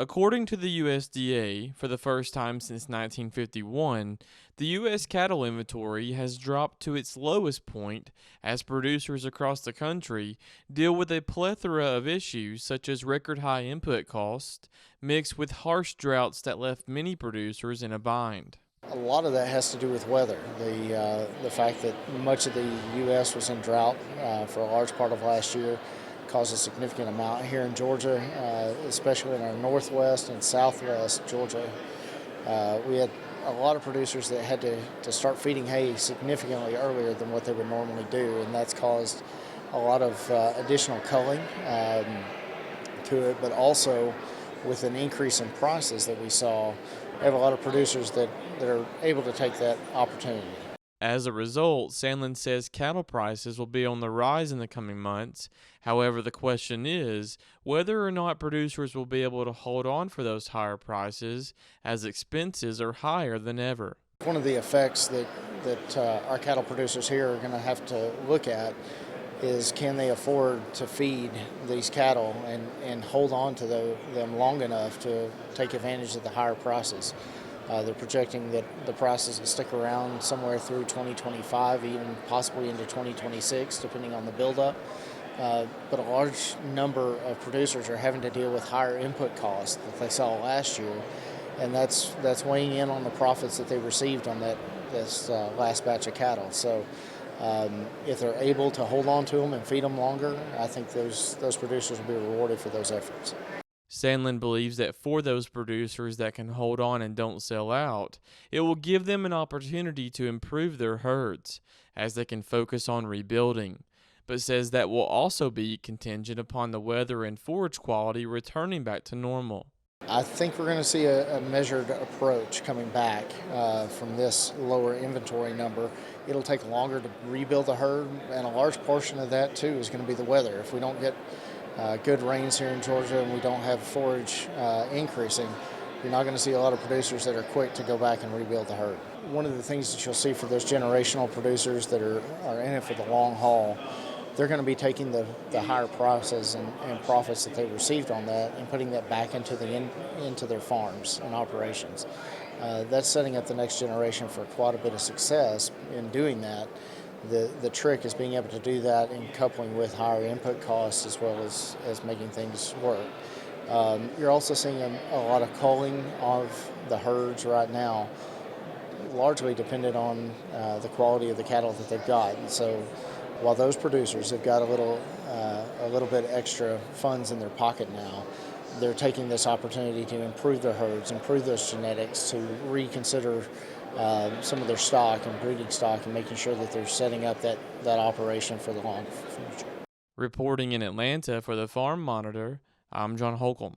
According to the USDA, for the first time since 1951, the U.S. cattle inventory has dropped to its lowest point as producers across the country deal with a plethora of issues such as record high input costs, mixed with harsh droughts that left many producers in a bind. A lot of that has to do with weather. The fact that much of the U.S. was in drought for a large part of last year caused a significant amount here in Georgia, especially in our northwest and southwest Georgia. We had a lot of producers that had to start feeding hay significantly earlier than what they would normally do, and that's caused a lot of additional culling to it, but also with an increase in prices that we saw, we have a lot of producers that are able to take that opportunity. As a result, Sandlin says cattle prices will be on the rise in the coming months. However, the question is whether or not producers will be able to hold on for those higher prices as expenses are higher than ever. One of the effects that our cattle producers here are going to have to look at is, can they afford to feed these cattle and hold on to them long enough to take advantage of the higher prices. They're projecting that the prices will stick around somewhere through 2025, even possibly into 2026, depending on the buildup. But a large number of producers are having to deal with higher input costs that they saw last year, and that's weighing in on the profits that they received on this last batch of cattle. So if they're able to hold on to them and feed them longer, I think those producers will be rewarded for those efforts. Sandlin believes that for those producers that can hold on and don't sell out, it will give them an opportunity to improve their herds as they can focus on rebuilding, but says that will also be contingent upon the weather and forage quality returning back to normal. I think we're going to see a measured approach coming back from this lower inventory number. It'll take longer to rebuild the herd, and a large portion of that, too, is going to be the weather. If we don't get good rains here in Georgia and we don't have forage increasing, you're not going to see a lot of producers that are quick to go back and rebuild the herd. One of the things that you'll see for those generational producers that are in it for the long haul, they're going to be taking the higher prices and profits that they received on that and putting that back into their farms and operations. That's setting up the next generation for quite a bit of success in doing that. The trick is being able to do that in coupling with higher input costs as well as making things work. You're also seeing a lot of culling of the herds right now, largely dependent on the quality of the cattle that they've got. And so while those producers have got a little bit extra funds in their pocket now, they're taking this opportunity to improve their herds, improve those genetics, to reconsider some of their stock and breeding stock, and making sure that they're setting up that operation for the long future. Reporting in Atlanta for the Farm Monitor, I'm John Holcomb.